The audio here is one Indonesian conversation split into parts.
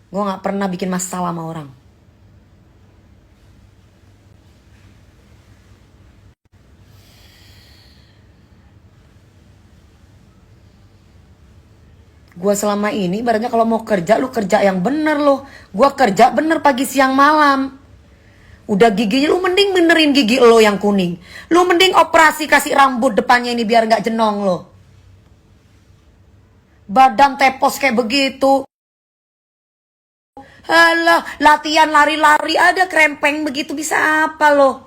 Gue gak pernah bikin masalah sama orang. Gue selama ini ibaratnya kalau mau kerja, lu kerja yang bener loh. Gue kerja bener pagi siang malam. Udah giginya, lu mending benerin gigi lo yang kuning. Lu mending operasi kasih rambut depannya ini biar gak jenong lo. Badan tepos kayak begitu. Alah, latihan lari-lari ada krempeng begitu, bisa apa lo?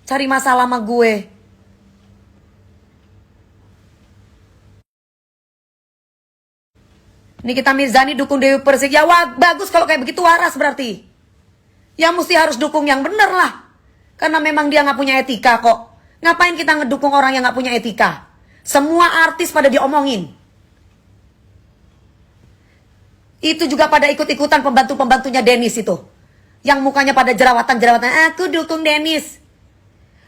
Cari masalah sama gue. Nikita Mirzani dukung Dewi Persik. Ya bagus kalau kayak begitu, waras berarti. Ya mesti harus dukung yang bener lah. Karena memang dia gak punya etika kok. Ngapain kita ngedukung orang yang gak punya etika? Semua artis pada diomongin. Itu juga pada ikut-ikutan pembantu-pembantunya Dennis itu. Yang mukanya pada jerawatan-jerawatan. Aku dukung Dennis.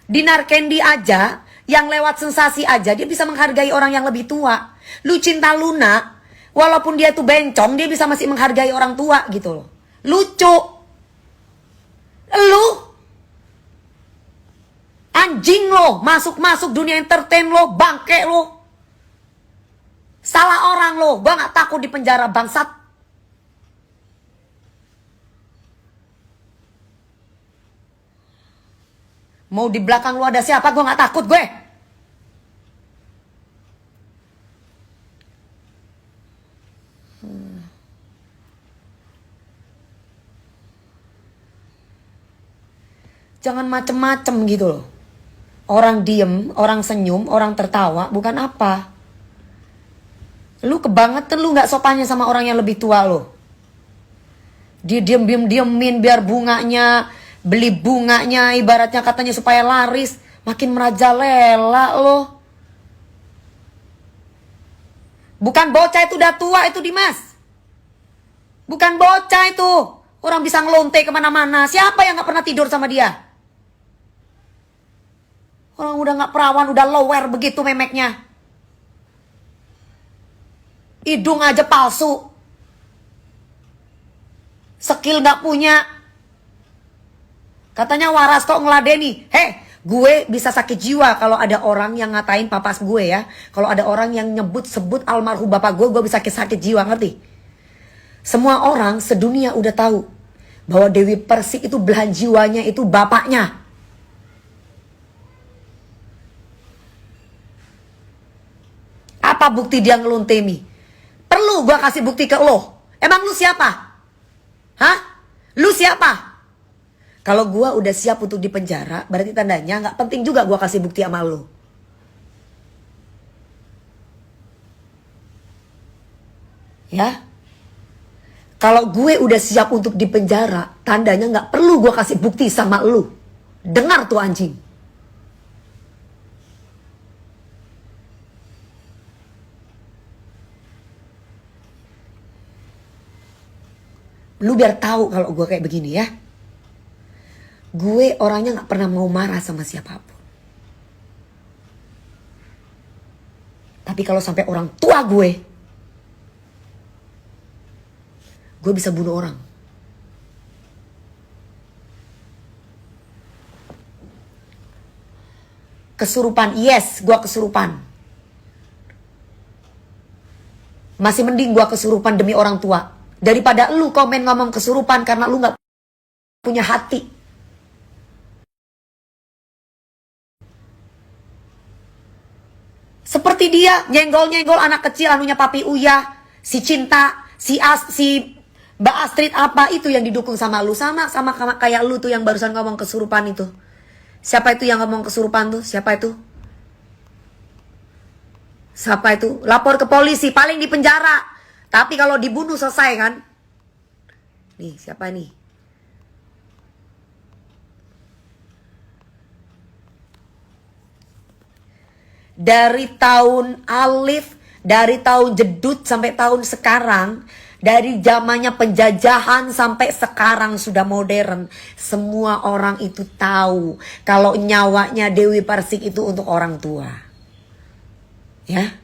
Dinar Candy aja, yang lewat sensasi aja, dia bisa menghargai orang yang lebih tua. Lu cinta Luna, walaupun dia tuh bencong, dia bisa masih menghargai orang tua gitu loh. Lucu. Lu anjing lo, masuk-masuk dunia entertain lo, bangke lo. Salah orang lo, gua gak takut di penjara bangsat. Mau di belakang lu ada siapa, gue gak takut gue. Jangan macem-macem gitu loh. Orang diem, orang senyum, orang tertawa, bukan apa. Lu kebangetan lu gak sopannya sama orang yang lebih tua lo. Dia diemin biar bunganya, beli bunganya ibaratnya katanya supaya laris. Makin merajalela lo. Bukan bocah itu, udah tua itu Dimas. Bukan bocah itu. Orang bisa ngelonte kemana-mana. Siapa yang gak pernah tidur sama dia? Orang udah gak perawan, udah lower begitu memeknya. Hidung aja palsu. Skill gak punya. Katanya waras kok ngeladeni. Gue bisa sakit jiwa kalau ada orang yang ngatain papas gue ya. Kalau ada orang yang sebut almarhum bapak gue bisa sakit jiwa, ngerti? Semua orang sedunia udah tahu bahwa Dewi Persik itu belahan jiwanya itu bapaknya. Apa bukti dia ngeluntemi? Perlu gue kasih bukti ke lo? Emang lu siapa? Hah? Lu siapa? Kalau gue udah siap untuk dipenjara, berarti tandanya gak penting juga gue kasih bukti sama lo. Ya? Kalau gue udah siap untuk dipenjara, tandanya gak perlu gue kasih bukti sama lo. Dengar tuh anjing. Lu biar tahu kalau gue kayak begini ya. Gue orangnya gak pernah mau marah sama siapapun. Tapi kalau sampai orang tua gue bisa bunuh orang. Kesurupan, yes, gue kesurupan. Masih mending gue kesurupan demi orang tua daripada lu komen ngomong kesurupan karena lu gak punya hati. Seperti dia nyenggol-nyenggol anak kecil anunya Papi Uya, si Cinta, si Mbak Astrid apa itu yang didukung sama lu, sama kayak lu tuh yang barusan ngomong kesurupan itu. Siapa itu yang ngomong kesurupan tuh? Siapa itu? Siapa itu? Lapor ke polisi, paling di penjara. Tapi kalau dibunuh selesai kan? Nih, siapa nih? Dari tahun Alif, dari tahun Jedut sampai tahun sekarang, dari zamannya penjajahan sampai sekarang sudah modern, semua orang itu tahu kalau nyawanya Dewi Persik itu untuk orang tua. Ya.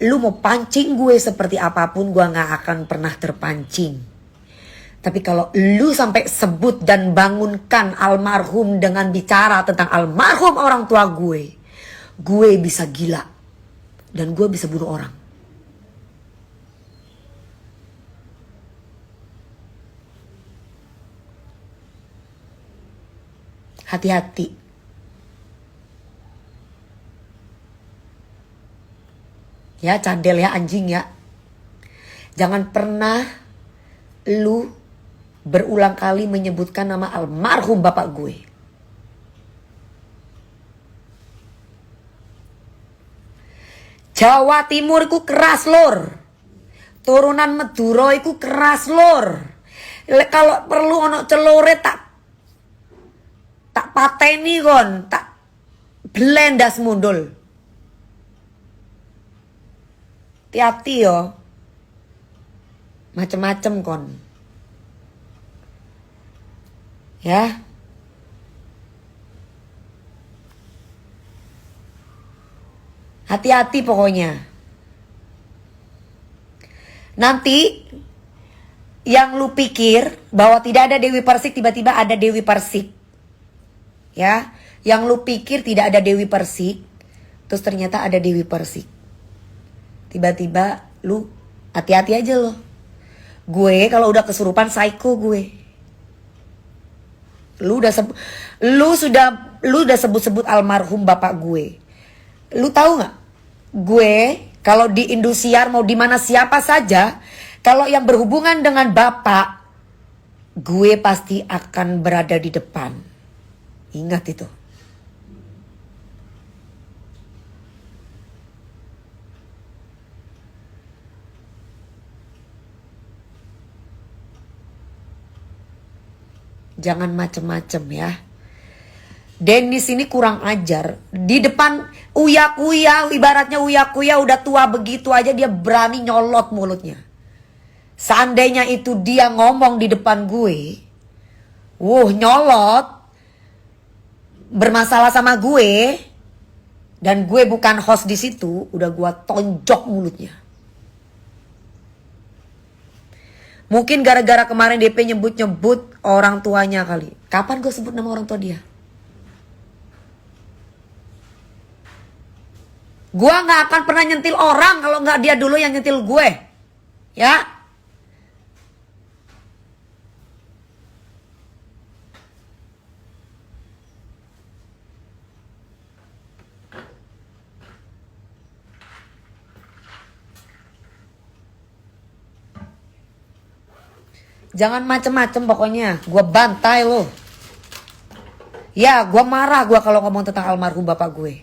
Lu mau pancing gue seperti apapun, gue gak akan pernah terpancing. Tapi kalau lu sampai sebut dan bangunkan almarhum dengan bicara tentang almarhum orang tua gue bisa gila. Dan gue bisa bunuh orang. Hati-hati. Ya cadel ya anjing ya. Jangan pernah lu berulang kali menyebutkan nama almarhum bapak gue. Jawa Timur ku keras lor. Turunan Madura iku keras lor. Kalau perlu ono celore tak pateni kon, tak blendas mundul. Hati-hati yo. Macem-macem kon. Ya. Hati-hati pokoknya. Nanti yang lu pikir bahwa tidak ada Dewi Persik, tiba-tiba ada Dewi Persik. Ya, yang lu pikir tidak ada Dewi Persik, terus ternyata ada Dewi Persik. Tiba-tiba lu hati-hati aja lo. Gue kalau udah kesurupan psycho gue. Lu udah sebut-sebut almarhum bapak gue. Lu tahu nggak? Gue kalau di Indosiar mau di mana siapa saja, kalau yang berhubungan dengan bapak, gue pasti akan berada di depan. Ingat itu. Jangan macem-macem ya. Dennis ini kurang ajar. Di depan Uya Kuya, ibaratnya Uya Kuya udah tua begitu aja dia berani nyolot mulutnya. Seandainya itu dia ngomong di depan gue, nyolot, bermasalah sama gue, dan gue bukan host di situ, udah gue tonjok mulutnya. Mungkin gara-gara kemarin DP nyebut-nyebut orang tuanya kali. Kapan gue sebut nama orang tua dia? Gue gak akan pernah nyentil orang kalau gak dia dulu yang nyentil gue. Ya. Jangan macem-macem pokoknya. Gue bantai lo. Ya, gue marah gue kalau ngomong tentang almarhum bapak gue.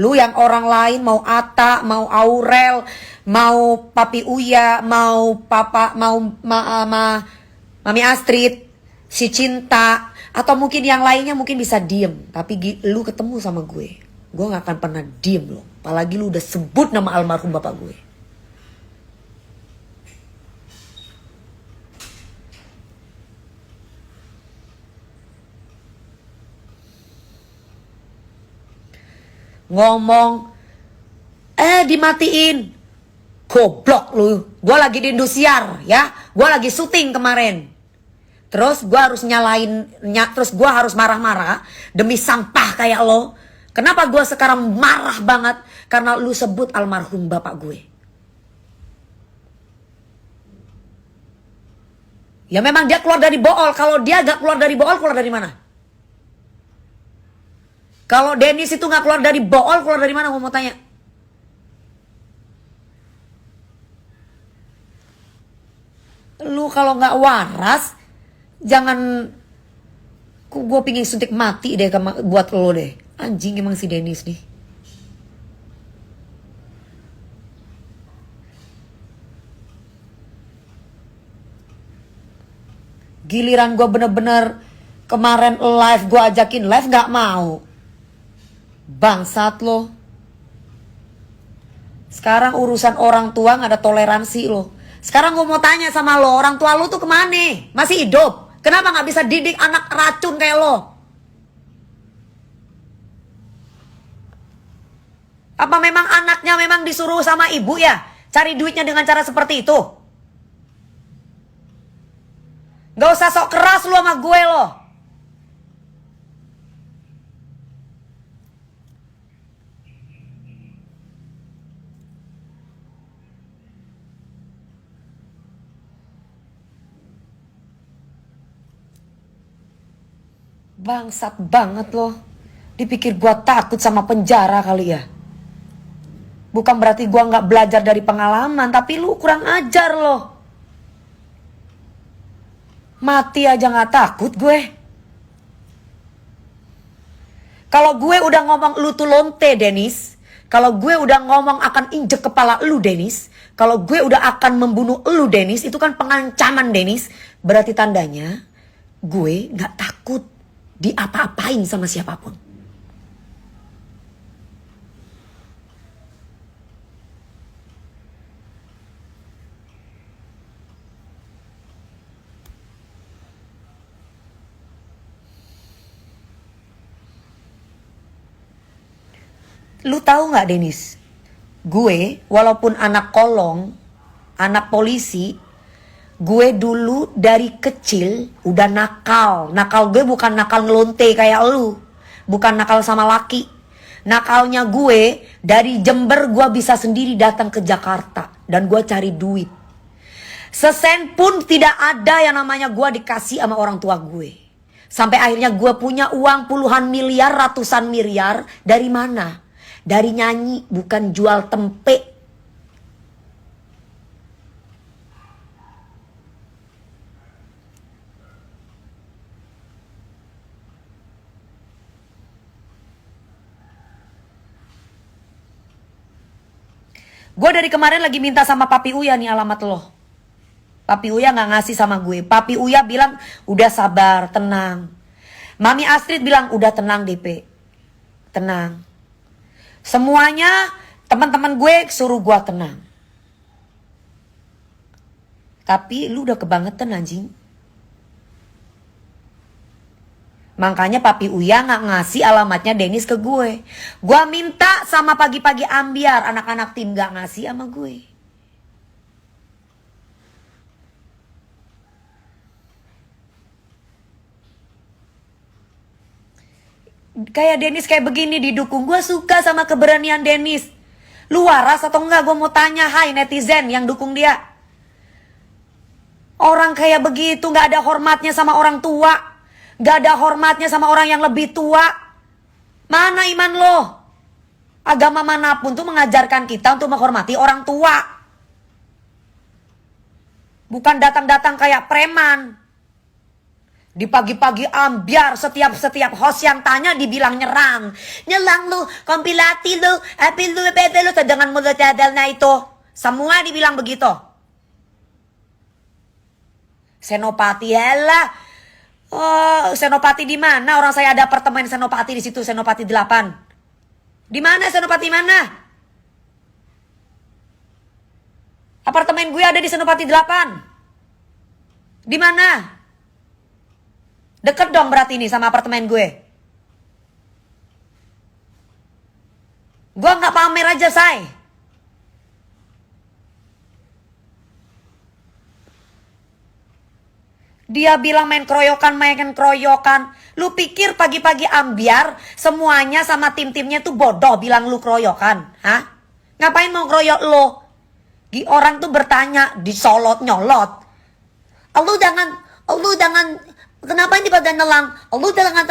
Lu yang orang lain mau Ata, mau Aurel, mau Papi Uya, mau Papa, mau Mami Astrid, si Cinta, atau mungkin yang lainnya mungkin bisa diem. Tapi lu ketemu sama gue gak akan pernah diem lo. Apalagi lu udah sebut nama almarhum bapak gue. Ngomong dimatiin. Goblok lu. Gue lagi di Indosiar ya. Gue lagi syuting kemarin. Terus gue harus terus gue harus marah-marah demi sampah kayak lo. Kenapa gue sekarang marah banget? Karena lu sebut almarhum bapak gue. Ya memang dia keluar dari Bool. Kalau dia gak keluar dari Bool, keluar dari mana? Kalau Dennis itu gak keluar dari Bool, keluar dari mana? Gue mau tanya. Lu kalau gak waras, jangan. Gue pingin suntik mati deh buat lo deh. Anjing emang si Dennis nih. Giliran gue bener-bener kemarin live, gue ajakin live gak mau. Bangsat lo. Sekarang urusan orang tua gak ada toleransi lo. Sekarang gue mau tanya sama lo, orang tua lo tuh kemana? Masih hidup? Kenapa gak bisa didik anak racun kayak lo? Apa memang anaknya memang disuruh sama ibu ya? Cari duitnya dengan cara seperti itu? Gak usah sok keras lu sama gue loh. Bangsat banget loh. Dipikir gua takut sama penjara kali ya. Bukan berarti gua nggak belajar dari pengalaman, tapi lu kurang ajar loh. Mati aja nggak takut gue. Kalau gue udah ngomong lu tuh lonte, Dennis. Kalau gue udah ngomong akan injek kepala lu, Dennis. Kalau gue udah akan membunuh lu, Dennis. Itu kan pengancaman, Dennis. Berarti tandanya gue nggak takut diapa-apain sama siapapun. Lu tahu nggak, Dennis? Gue walaupun anak kolong, anak polisi, gue dulu dari kecil udah nakal. Nakal gue bukan nakal ngelonte kayak lu. Bukan nakal sama laki. Nakalnya gue dari Jember gue bisa sendiri datang ke Jakarta. Dan gue cari duit. Sesen pun tidak ada yang namanya gue dikasih sama orang tua gue. Sampai akhirnya gue punya uang puluhan miliar, ratusan miliar. Dari mana? Dari nyanyi, bukan jual tempe. Gue dari kemarin lagi minta sama Papi Uya nih alamat lo. Papi Uya gak ngasih sama gue. Papi Uya bilang udah sabar, tenang. Mami Astrid bilang udah tenang DP. Tenang. Semuanya teman-teman gue suruh gue tenang. Tapi lu udah kebangetan anjing. Makanya Papi Uya gak ngasih alamatnya Dennis ke gue. Gue minta sama pagi-pagi ambiar, anak-anak tim gak ngasih sama gue. Kayak Dennis kayak begini didukung. Gue suka sama keberanian Dennis. Lu waras atau enggak? Gue mau tanya, hai netizen yang dukung dia. Orang kayak begitu gak ada hormatnya sama orang tua. Gak ada hormatnya sama orang yang lebih tua. Mana iman lo? Agama manapun tuh mengajarkan kita untuk menghormati orang tua. Bukan datang-datang kayak preman. Di pagi-pagi ambiar setiap host yang tanya dibilang nyerang. Nyelang lu, kompilati lu, api lu, bebe lu, dengan mulut adalnya itu. Semua dibilang begitu. Senopati helah. Oh, Senopati di mana? Orang saya ada apartemen Senopati di situ, Senopati 8. Di mana Senopati mana? Apartemen gue ada di Senopati 8. Di mana? Deket dong berarti ini sama apartemen gue. Gue gak pamer aja, say. Dia bilang main keroyokan. Lu pikir pagi-pagi ambiar semuanya sama tim-timnya tuh bodoh bilang lu keroyokan? Hah? Ngapain mau keroyok lo? Orang tuh bertanya, disolot nyolot. Lu jangan kenapa ini pada nelang? Lu jangan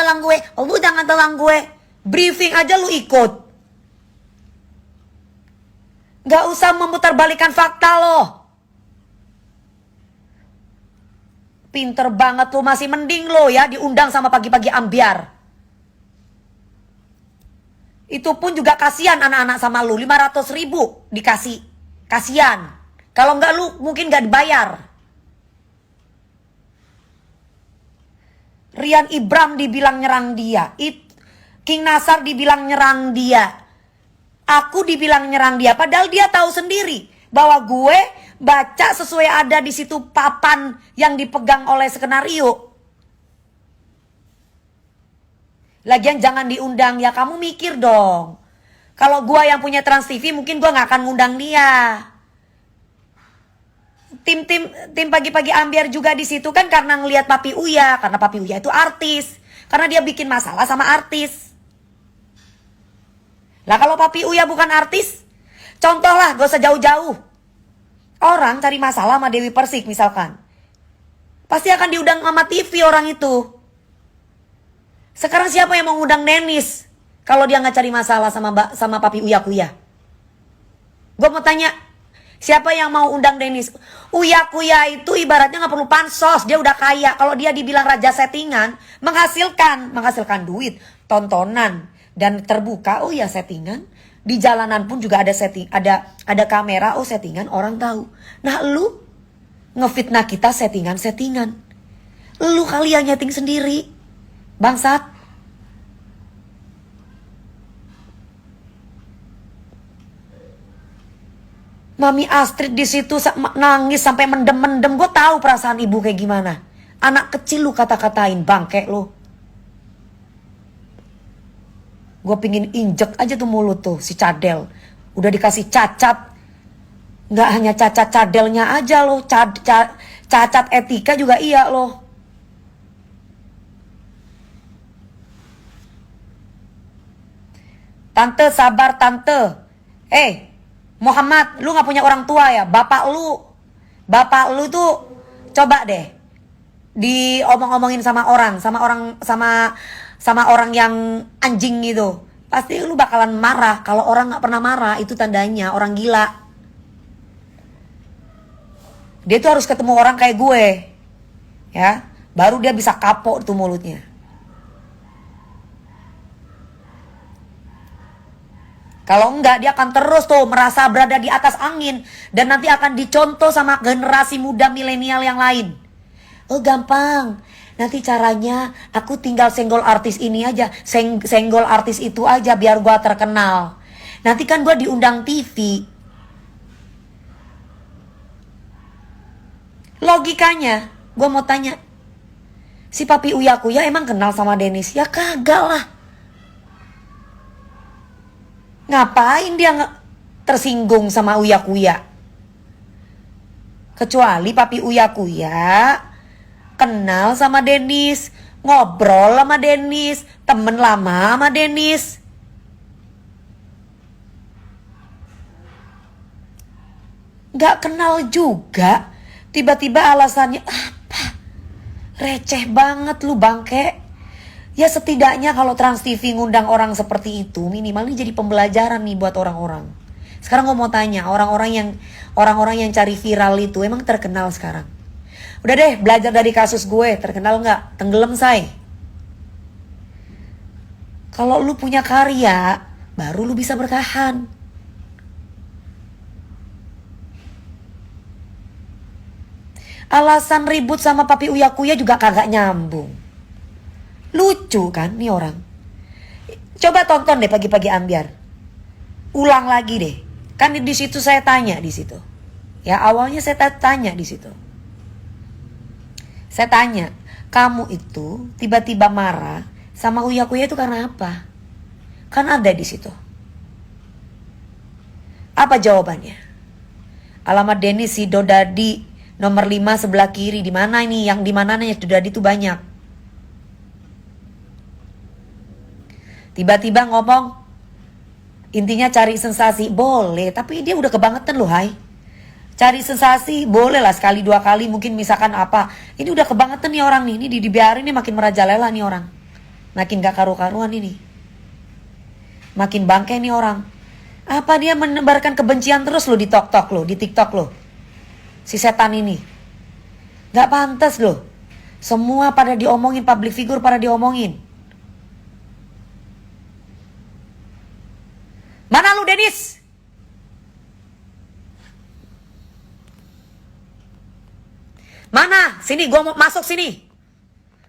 telang gue. Briefing aja lu ikut. Gak usah memutarbalikkan fakta lo. Pinter banget lu, masih mending lo ya diundang sama pagi-pagi ambiar. Itu pun juga kasihan anak-anak sama lu, 500.000 dikasih. Kasihan. Kalau enggak lu mungkin gak dibayar. Rian Ibram dibilang nyerang dia. King Nasar dibilang nyerang dia. Aku dibilang nyerang dia. Padahal dia tahu sendiri bahwa gue baca sesuai ada di situ papan yang dipegang oleh skenario. Lagian jangan diundang ya, kamu mikir dong. Kalau gua yang punya Trans TV mungkin gua nggak akan ngundang dia. Tim pagi-pagi ambiar juga di situ kan karena ngelihat Papi Uya, karena Papi Uya itu artis, karena dia bikin masalah sama artis. Lah kalau Papi Uya bukan artis, contoh lah, gak usah jauh-jauh. Orang cari masalah sama Dewi Persik misalkan, pasti akan diundang sama TV orang itu. Sekarang siapa yang mau ngundang Denis kalau dia nggak cari masalah sama Papi Uya Kuya? Gue mau tanya, siapa yang mau undang Denis? Uya Kuya itu ibaratnya nggak perlu pansos, dia udah kaya. Kalau dia dibilang raja settingan, menghasilkan duit, tontonan dan terbuka. Oh ya settingan. Di jalanan pun juga ada ada kamera, oh settingan, orang tahu. Nah lu ngefitnah kita settingan. Lu kali yang nyeting sendiri. Bangsat. Mami Astrid di situ nangis sampai mendem-mendem. Gue tahu perasaan ibu kayak gimana. Anak kecil lu kata-katain, bangke lu. Gue pingin injek aja tuh mulut tuh si cadel. Udah dikasih cacat. Nggak hanya cacat cadelnya aja loh. Cacat etika juga iya loh. Tante sabar tante. Muhammad, lu gak punya orang tua ya? Bapak lu tuh coba deh diomong-omongin sama orang yang anjing gitu. Pasti lu bakalan marah. Kalau orang gak pernah marah, itu tandanya orang gila. Dia tuh harus ketemu orang kayak gue. Ya, baru dia bisa kapok tuh mulutnya. Kalau enggak, dia akan terus tuh merasa berada di atas angin. Dan nanti akan dicontoh sama generasi muda milenial yang lain. Oh gampang. Nanti caranya aku tinggal senggol artis ini aja. Senggol artis itu aja biar gua terkenal. Nanti kan gua diundang TV. Logikanya, gua mau tanya. Si Papi Uya Kuya emang kenal sama Denis? Ya kagak lah. Ngapain dia tersinggung sama Uya Kuya? Kecuali Papi Uya Kuya kenal sama Denis, ngobrol sama Denis, temen lama sama Denis. Gak kenal juga. Tiba-tiba alasannya apa? Receh banget lu bangke. Ya setidaknya kalau Trans TV ngundang orang seperti itu, minimal ini jadi pembelajaran nih buat orang-orang. Sekarang gue mau tanya, orang-orang yang cari viral itu emang terkenal sekarang? Udah deh, belajar dari kasus gue, terkenal nggak? Tenggelam say. Kalau lu punya karya, baru lu bisa bertahan. Alasan ribut sama Papi Uya Kuya juga kagak nyambung. Lucu kan nih orang. Coba tonton deh pagi-pagi ambiar. Ulang lagi deh. Kan di situ saya tanya di situ. Ya awalnya saya tanya di situ. Saya tanya, kamu itu tiba-tiba marah sama Uya Kuya itu karena apa? Kan ada di situ. Apa jawabannya? Alamat Denis Sidodadi nomor 5 sebelah kiri. Di mana ini? Yang di mananya Sidodadi itu banyak. Tiba-tiba ngomong, intinya cari sensasi, boleh. Tapi dia udah kebangetan loh, hai. Cari sensasi, boleh lah sekali dua kali, mungkin misalkan apa. Ini udah kebangetan nih orang nih, ini dibiarin nih makin merajalela nih orang. Makin gak karu-karuan ini. Makin bangke nih orang. Apa dia menebarkan kebencian terus loh di TikTok loh. Si setan ini. Gak pantas loh. Semua pada diomongin, public figure pada diomongin. Mana lu Denis? Mana? Sini, gue mau masuk sini.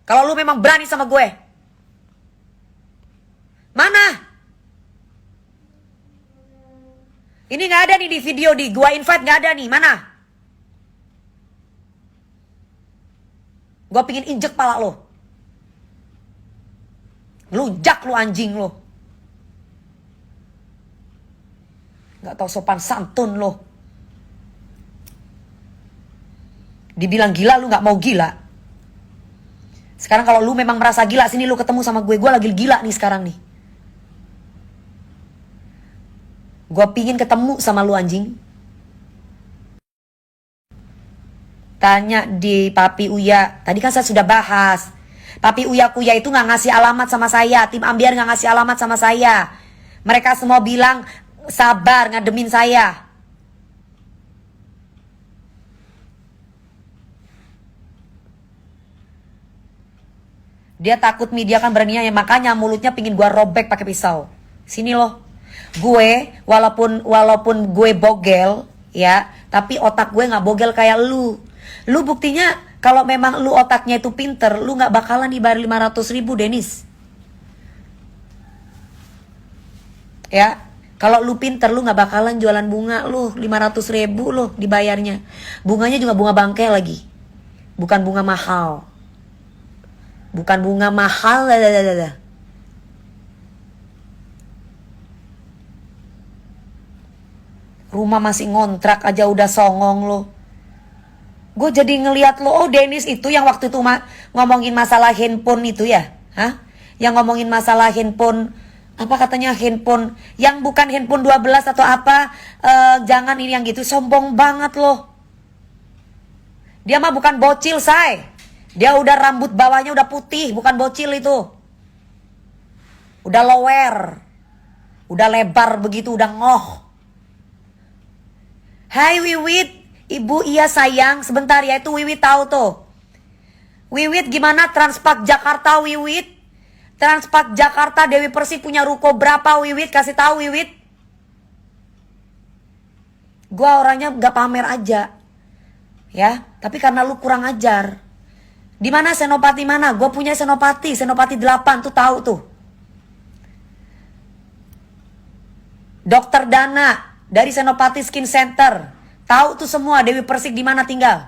Kalau lu memang berani sama gue. Mana? Ini gak ada nih di video di gua invite, gak ada nih. Mana? Gue pingin injek pala lo. Lunjak lu anjing lo. Gak tahu sopan santun lo. Dibilang gila lu gak mau gila. Sekarang kalau lu memang merasa gila, sini lu ketemu sama gue lagi gila nih sekarang nih. Gue pingin ketemu sama lu anjing. Tanya di Papi Uya. Tadi kan saya sudah bahas. Papi Uya Kuya itu gak ngasih alamat sama saya. Tim Ambiar gak ngasih alamat sama saya. Mereka semua bilang sabar ngademin saya. Dia takut media kan beraninya, ya makanya mulutnya pingin gua robek pakai pisau. Sini loh. Gue walaupun gue bogel ya, tapi otak gue nggak bogel kayak lu. Lu buktinya kalau memang lu otaknya itu pinter, lu nggak bakalan dibayar 500.000 Denis. Ya, kalau lu pinter lu nggak bakalan jualan bunga lu 500.000 lu dibayarnya. Bunganya juga bunga bangkai lagi, bukan bunga mahal. Bukan bunga mahal. Rumah masih ngontrak aja udah songong lo. Gue jadi ngeliat lo, oh Denis itu yang waktu itu ngomongin masalah handphone itu ya. Hah? Yang ngomongin masalah handphone, apa katanya handphone, yang bukan handphone 12 atau apa, jangan ini yang gitu, sombong banget lo. Dia mah bukan bocil, say. Dia udah rambut bawahnya udah putih, bukan bocil itu. Udah lower. Udah lebar begitu, udah ngoh. Hai Wiwit, Ibu iya sayang, sebentar ya itu Wiwit tahu tuh. Wiwit gimana Transpark Jakarta Wiwit? Transpark Jakarta Dewi Persik punya ruko berapa Wiwit? Kasih tahu Wiwit. Gua orangnya gak pamer aja. Ya, tapi karena lu kurang ajar. Di mana Senopati mana? Gue punya Senopati 8 tuh tahu tuh. Dokter Dana dari Senopati Skin Center. Tahu tuh semua Dewi Persik di mana tinggal.